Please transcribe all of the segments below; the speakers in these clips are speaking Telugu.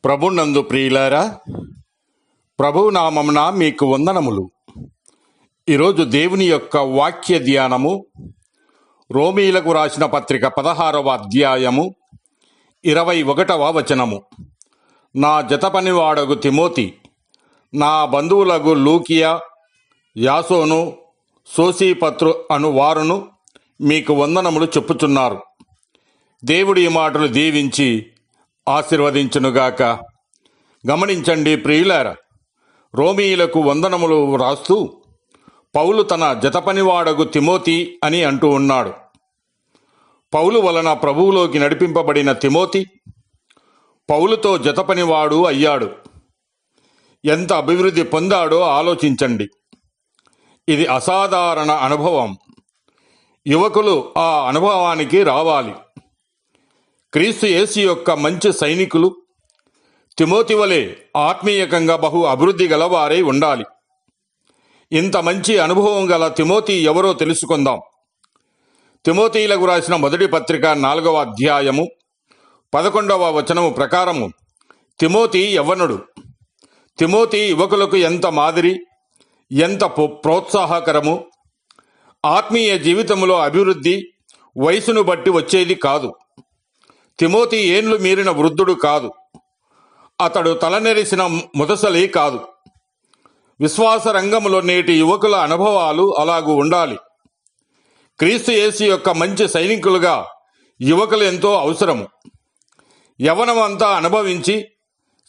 ప్రభునందు ప్రియులారా, ప్రభువు నామమున మీకు వందనములు. ఈరోజు దేవుని యొక్క వాక్య ధ్యానము రోమీలకు రాసిన పత్రిక 16వ అధ్యాయము 21వ వచనము. నా జతపనివాడగు తిమోతి, నా బంధువులగు లూకియా, యాసోను, సోసీపత్రు అను వారును మీకు వందనములు చెప్పుచున్నారు. దేవుడి ఈ మాటలు దీవించి ఆశీర్వదించునుగాక. గమనించండి ప్రియులారా, రోమీయులకు వందనములు రాస్తూ పౌలు తన జతపనివాడగు తిమోతి అని అంటూ ఉన్నాడు. పౌలు వలన ప్రభువులోకి నడిపింపబడిన తిమోతి పౌలుతో జతపనివాడు అయ్యాడు. ఎంత అభివృద్ధి పొందాడో ఆలోచించండి. ఇది అసాధారణ అనుభవం. యువకులు ఆ అనుభవానికి రావాలి. క్రీస్తు యేసు యొక్క మంచి సైనికులు తిమోతి వలె ఆత్మీయకంగా బహు అభివృద్ధి గలవారై ఉండాలి. ఇంత మంచి అనుభవం గల తిమోతి ఎవరో తెలుసుకుందాం. తిమోతిలకు రాసిన మొదటి పత్రిక 4వ అధ్యాయము 11వ వచనము ప్రకారము తిమోతి యవ్వనుడు. తిమోతి యువకులకు ఎంత మాదిరి, ఎంత ప్రోత్సాహకరము. ఆత్మీయ జీవితంలో అభివృద్ధి వయసును బట్టి వచ్చేది కాదు. తిమోతి ఏండ్లు మీరిన వృద్ధుడు కాదు. అతడు తలనెరిసిన ముదసలి కాదు. విశ్వాస రంగంలో నేటి యువకుల అనుభవాలు అలాగూ ఉండాలి. క్రీస్తు యేసు యొక్క మంచి సైనికులుగా యువకులు ఎంతో అవసరము. యవ్వనమంతా అనుభవించి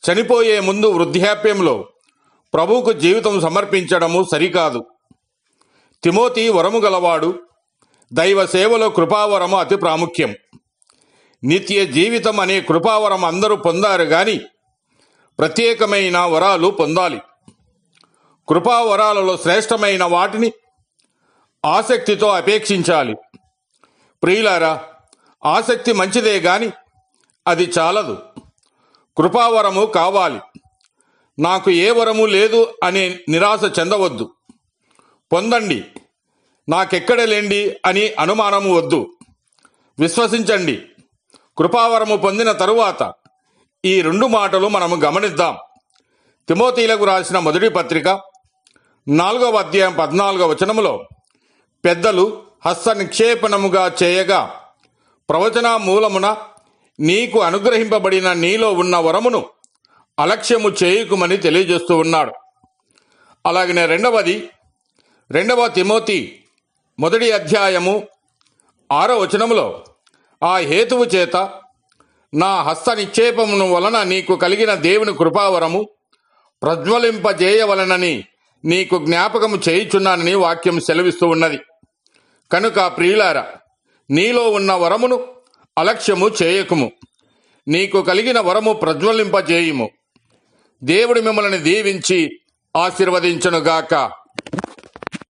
చనిపోయే ముందు వృద్ధాప్యంలో ప్రభువుకు జీవితం సమర్పించడము సరికాదు. తిమోతి వరము గలవాడు. దైవ సేవలో కృపావరము అతి ప్రాముఖ్యం. నిత్య జీవితం అనే కృపావరం అందరూ పొందారు గాని ప్రత్యేకమైన వరాలు పొందాలి. కృపావరాలలో శ్రేష్టమైన వాటిని ఆసక్తితో అపేక్షించాలి. ప్రియులారా, ఆసక్తి మంచిదే గాని అది చాలదు. కృపావరము కావాలి. నాకు ఏ వరము లేదు అనే నిరాశ చెందవద్దు. పొందండి. నాకెక్కడలేండి అని అనుమానము వద్దు. విశ్వసించండి. కృపావరము పొందిన తరువాత ఈ 2 మాటలు మనము గమనిద్దాం. తిమోతిలకు రాసిన మొదటి పత్రిక 4వ అధ్యాయం 14వ వచనములో పెద్దలు హస్త నిక్షేపణముగా చేయగా ప్రవచన మూలమున నీకు అనుగ్రహింపబడిన నీలో ఉన్న వరమును అలక్ష్యము చేయకుమని తెలియజేస్తూ ఉన్నాడు. అలాగనే 2వ తిమోతి 1వ అధ్యాయము 6వ వచనములో ఆ హేతువు చేత నా హస్త నిక్షేపమును వలన నీకు కలిగిన దేవుని కృపావరము ప్రజ్వలింపజేయవలనని నీకు జ్ఞాపకము చేయుచున్నానని వాక్యం సెలవిస్తూ ఉన్నది. కనుక ప్రియులారా, నీలో ఉన్న వరమును అలక్ష్యము చేయకుము. నీకు కలిగిన వరము ప్రజ్వలింపజేయుము. దేవుడు మిమ్మల్ని దీవించి ఆశీర్వదించునుగాక.